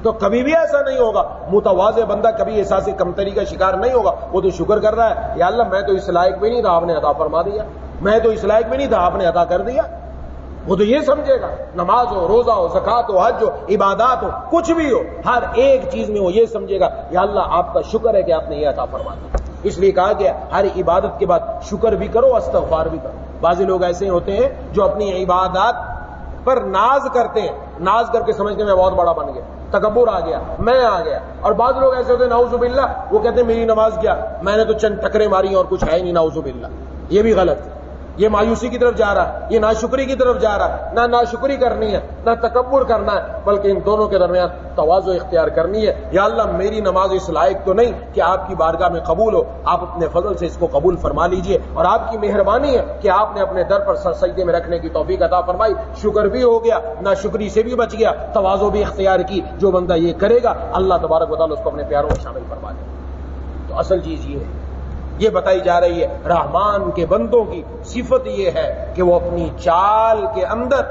تو کبھی بھی ایسا نہیں ہوگا. متواضع بندہ کبھی احساس کمتری کا شکار نہیں ہوگا. وہ تو شکر کر رہا ہے یا اللہ میں تو اس لائق بھی نہیں تھا، آپ نے عطا فرما دیا، میں تو اس لائق بھی نہیں تھا، آپ نے عطا کر دیا. وہ تو یہ سمجھے گا نماز ہو، روزہ ہو، زکات ہو، حج ہو، عبادات ہو، کچھ بھی ہو، ہر ایک چیز میں وہ یہ سمجھے گا یا اللہ آپ کا شکر ہے کہ آپ نے یہ عطا فرما دیا۔ اس لیے کہا گیا ہر عبادت کے بعد شکر بھی کرو، استغفار بھی کرو۔ بعض لوگ ایسے ہوتے ہیں جو اپنی عبادات پر ناز کرتے ہیں، ناز کر کے سمجھتے ہیں میں بہت بڑا بن گیا، تکبر آ گیا، میں آ گیا۔ اور بعض لوگ ایسے ہوتے ہیں نعوذ باللہ، وہ کہتے ہیں میری نماز کیا، میں نے تو چند ٹکرے ماری اور کچھ ہے ہی نہیں، نعوذ باللہ۔ یہ بھی غلط ہے، یہ مایوسی کی طرف جا رہا ہے، یہ ناشکری کی طرف جا رہا ہے۔ نہ ناشکری کرنی ہے نہ تکبر کرنا ہے، بلکہ ان دونوں کے درمیان تواضع اختیار کرنی ہے۔ یا اللہ میری نماز اس لائق تو نہیں کہ آپ کی بارگاہ میں قبول ہو، آپ اپنے فضل سے اس کو قبول فرما لیجئے، اور آپ کی مہربانی ہے کہ آپ نے اپنے در پر سر سجدے میں رکھنے کی توفیق عطا فرمائی۔ شکر بھی ہو گیا، ناشکری سے بھی بچ گیا، تواضع بھی اختیار کی۔ جو بندہ یہ کرے گا اللہ تبارک و تعالیٰ اس کو اپنے پیاروں میں شامل فرما دے۔ تو اصل چیز یہ ہے، یہ بتائی جا رہی ہے رحمان کے بندوں کی صفت یہ ہے کہ وہ اپنی چال کے اندر،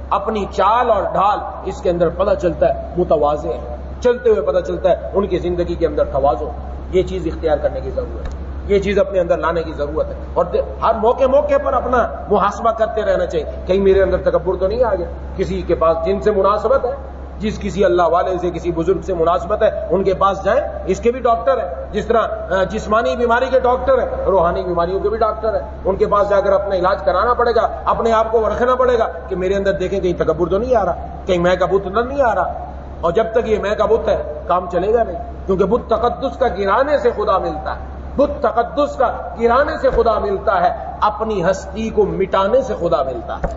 اپنی چال اور ڈھال اس کے اندر پتہ چلتا ہے متواضع ہے، چلتے ہوئے پتہ چلتا ہے ان کی زندگی کے اندر تواضع۔ یہ چیز اختیار کرنے کی ضرورت ہے، یہ چیز اپنے اندر لانے کی ضرورت ہے، اور ہر موقع پر اپنا محاسبہ کرتے رہنا چاہیے، کہیں میرے اندر تکبر تو نہیں آ گیا۔ کسی کے پاس جن سے مناسبت ہے، جس کسی اللہ والے سے کسی بزرگ سے مناسبت ہے ان کے پاس جائیں، اس کے بھی ڈاکٹر ہیں، جس طرح جسمانی بیماری کے ڈاکٹر ہیں روحانی بیماریوں کے بھی ڈاکٹر ہیں، ان کے پاس جا کر اپنا علاج کرانا پڑے گا، اپنے آپ کو رکھنا پڑے گا کہ میرے اندر دیکھیں کہیں تکبر تو نہیں آ رہا، کہیں میں کا بت نہیں آ رہا۔ اور جب تک یہ میں کا بت ہے کام چلے گا نہیں، کیونکہ بت تقدس کا گرانے سے خدا ملتا ہے، بت تقدس کا گرانے سے خدا ملتا ہے، اپنی ہستی کو مٹانے سے خدا ملتا ہے۔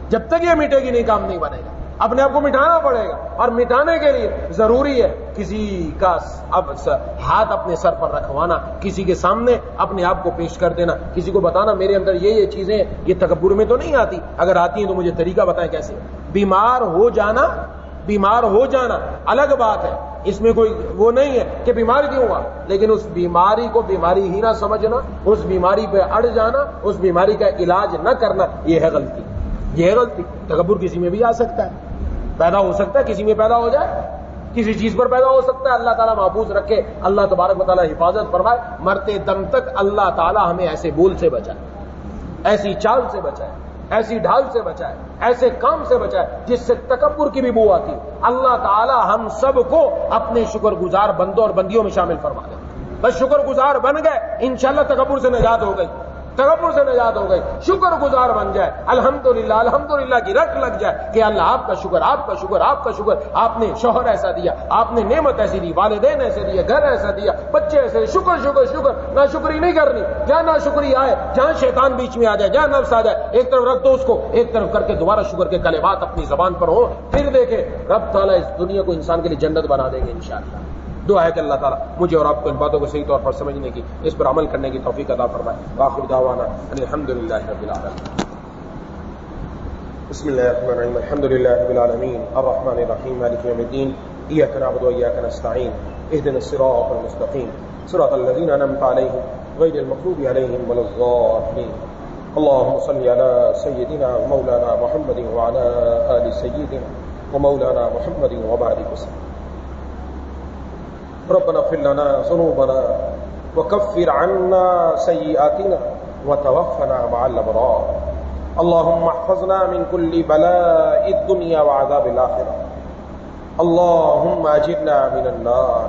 جب تک یہ مٹے گی نہیں کام نہیں بنے گا، اپنے آپ کو مٹانا پڑے گا، اور مٹانے کے لیے ضروری ہے کسی کا اب ہاتھ اپنے سر پر رکھوانا، کسی کے سامنے اپنے آپ کو پیش کر دینا، کسی کو بتانا میرے اندر یہ چیزیں یہ تکبر میں تو نہیں آتی، اگر آتی ہیں تو مجھے طریقہ بتائیں کیسے۔ بیمار ہو جانا الگ بات ہے، اس میں کوئی وہ نہیں ہے کہ بیمار کیوں ہوا، لیکن اس بیماری کو بیماری ہی نہ سمجھنا، اس بیماری پہ اڑ جانا، اس بیماری کا علاج نہ کرنا، یہ ہے غلطی، یہ ہے غلطی۔ تکبر کسی میں بھی آ سکتا ہے، پیدا ہو سکتا ہے، کسی میں پیدا ہو جائے، کسی چیز پر پیدا ہو سکتا ہے۔ اللہ تعالیٰ محفوظ رکھے، اللہ تبارک و تعالیٰ حفاظت فرمائے، مرتے دم تک اللہ تعالیٰ ہمیں ایسے بول سے بچائے، ایسی چال سے بچائے، ایسی ڈھال سے بچائے، ایسے کام سے بچائے جس سے تکبر کی بھی بو آتی۔ اللہ تعالیٰ ہم سب کو اپنے شکر گزار بندوں اور بندیوں میں شامل فرما دے۔ بس شکر گزار بن گئے انشاءاللہ تکبر سے نجات ہو گئی، تکبر سے نجات ہو گئی، شکر گزار بن جائے، الحمدللہ الحمدللہ کی رٹ لگ جائے کہ اللہ آپ کا شکر، آپ کا شکر، آپ کا شکر، آپ نے شوہر ایسا دیا، آپ نے نعمت ایسی دی، والدین ایسے دیے، گھر ایسا دیا، بچے ایسے، شکر شکر شکر، نہ شکری نہیں کرنی۔ جہاں نہ شکری آئے، جہاں شیطان بیچ میں آ جائے، جہاں نفس آ جائے، ایک طرف رکھ دو اس کو، ایک طرف کر کے دوبارہ شکر کے کلمات اپنی زبان پر ہو، پھر دیکھیں رب تعالیٰ اس دنیا کو انسان کے لیے جنت بنا دیں گے انشاءاللہ۔ دعا ہے کہ اللہ تعالیٰ مجھے اور آپ کو ان باتوں کو صحیح طور پر سمجھنے کی، اس پر عمل کرنے کی توفیق عطا فرمائے۔ وآخر دعوانا ان الحمدللہ رب العالمین۔ بسم اللہ الرحمن الرحیم، الحمدللہ رب العالمین الرحمن الرحیم مالک یوم الدین، ایاک نعبد وایاک نستعین، اهدنا الصراط المستقیم صراط الذین انعمت علیہم غیر المغضوب علیہم ولا الضالین۔ اللهم صل على سيدنا مولانا محمد وعلى آل سيدنا ومولانا محمد وبارك وسلم۔ ربنا اغفر لنا ذنوبنا وكفر عنا سيئاتنا وتوفنا مع الأبرار۔ اللهم احفظنا من كل بلاء الدنيا وعذاب الآخرة۔ اللهم أجرنا من النار۔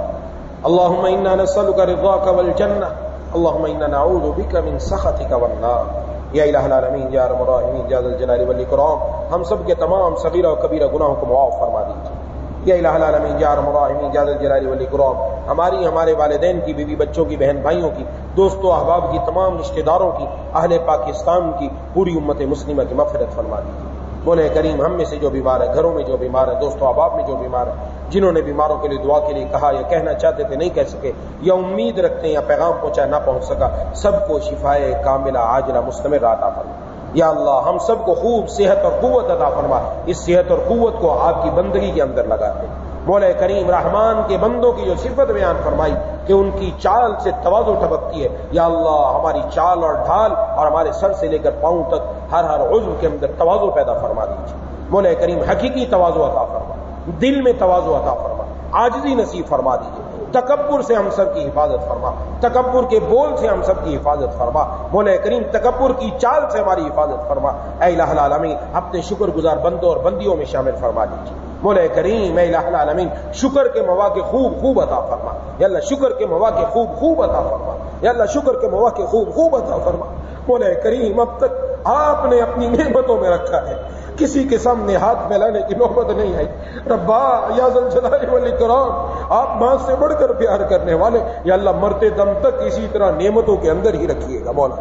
اللهم إنا نسألك رضاك والجنة۔ اللهم إنا نعوذ بك من سخطك والنار۔ یا الہ العالمین یا ارحم الراحمین یا ذا الجلال والاکرام، ہم سب کے تمام صغیرہ و کبیرہ گناہوں کو معاف فرما دیجیے۔ یا الہ العالمین یا ارحم الراحمین یا ذا الجلال والاکرام، ہماری، ہمارے والدین کی، بیوی بچوں کی، بہن بھائیوں کی، دوستوں احباب کی، تمام رشتہ داروں کی، اہل پاکستان کی، پوری امت مسلمہ کی مغفرت فرما دیجیے۔ بولے کریم ہم میں سے جو بیمار ہے، گھروں میں جو بیمار ہے، دوستوں احباب میں جو بیمار ہے، جنہوں نے بیماروں کے لیے دعا کے لیے کہا یا کہنا چاہتے تھے نہیں کہہ سکے، یا امید رکھتے ہیں یا پیغام پہنچا نہ پہنچ سکا، سب کو شفائے کاملہ عاجلہ مستمر عطا فرما۔ یا اللہ ہم سب کو خوب صحت اور قوت عطا فرما، اس صحت اور قوت کو آپ کی بندگی کے اندر لگاتے۔ مولا کریم رحمان کے بندوں کی جو صفت بیان فرمائی کہ ان کی چال سے تواضع ٹپکتی ہے، یا اللہ ہماری چال اور ڈھال اور ہمارے سر سے لے کر پاؤں تک ہر عضو کے اندر تواضع پیدا فرما دیجیے۔ مولا کریم حقیقی تواضع عطا فرما، دل میں تواضع عطا فرما، عاجزی نصیب فرما دیجیے، تکبر سے ہم سب کی حفاظت فرما، تکبر کے بول سے ہم سب کی حفاظت فرما، مولا کریم تکبر کی چال سے ہماری حفاظت فرما، اے الہ العالمین اپنے شکر گزار بندوں اور بندیوں میں شامل فرما دیجیے، مولا کریم اے الہ العالمین شکر کے مواقع خوب خوب عطا فرما، یا اللہ شکر کے مواقع خوب خوب عطا فرما، یا اللہ شکر کے مواقع خوب خوب عطا فرما، مولا کریم اب تک آپ نے اپنی نعمتوں میں رکھا ہے، کسی کے سامنے ہاتھ پھیلانے کی نوبت نہیں آئی، ربا یا ذل جلال والاکرام آپ ماں سے بڑھ کر پیار کرنے والے، یا اللہ مرتے دم تک اسی طرح نعمتوں کے اندر ہی رکھیے گا مولا،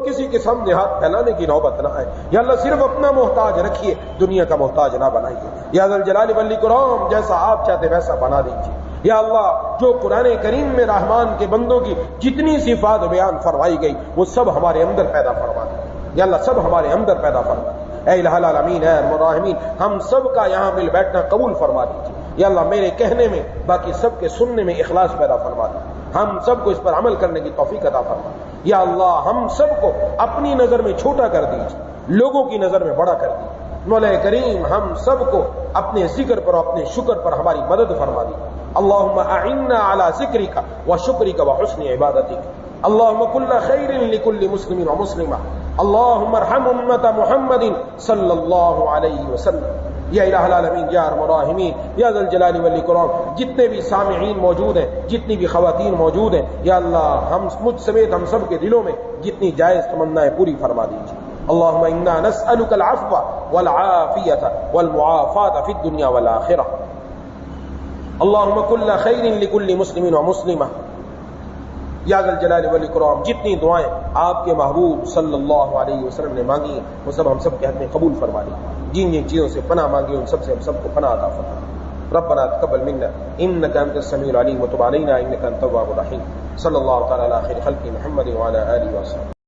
کسی کے سامنے ہاتھ پھیلانے کی نوبت نہ آئے، یا اللہ صرف اپنا محتاج رکھیے، دنیا کا محتاج نہ بنائیے، یا ذل جلال والاکرام جیسا آپ چاہتے ویسا بنا دیجیے، یا اللہ جو قرآن کریم میں رحمان کے بندوں کی جتنی صفات بیان فرمائی گئی وہ سب ہمارے اندر پیدا فرما دے، یا اللہ سب ہمارے اندر پیدا فرما دے، اے الہ العالمین اے ارحم الراحمین ہم سب کا یہاں مل بیٹھنا قبول فرما دیجیے، یا اللہ میرے کہنے میں باقی سب کے سننے میں اخلاص پیدا فرما دے، ہم سب کو اس پر عمل کرنے کی توفیق عطا فرما، یا اللہ ہم سب کو اپنی نظر میں چھوٹا کر دیجیے، لوگوں کی نظر میں بڑا کر دیجیے، مولا کریم ہم سب کو اپنے ذکر پر اور اپنے شکر پر ہماری مدد فرما دیجیے، اللہم اعنا علی ذکرک وشکرک وحسن عبادتک، اللہم کل خیر لکل مسلم ومسلمہ، اللہم ارحم امت محمد صلی اللہ علیہ وسلم، یا الہ العالمین یا ارحم الراحمین یا ذل جلال والاکرام جتنے بھی سامعین موجود ہیں، جتنی بھی خواتین موجود ہیں، یا اللہ ہم مجھ سمیت ہم سب کے دلوں میں جتنی جائز تمنائیں پوری فرما دیجیے، اللہم انا نسألک العفو والعافیۃ والمعافاۃ فی الدنیا والآخرہ، اللہم کل خیر لکل مسلم ومسلمہ، یا ذل جلال والاکرام جتنی دعائیں آپ کے محبوب صلی اللہ علیہ وسلم نے مانگی ہیں وہ سب ہم سب کے حق میں قبول فرما لی، جن جن چیزوں سے پناہ مانگی ان سب سے ہم سب کو پناہ عطا فرما، ربنا تقبل منا انك انت السميع العليم وتب علينا انك انت التواب الرحيم، صلی اللہ تعالی علی خیر خلق محمد وعلى آلہ وصحبہ۔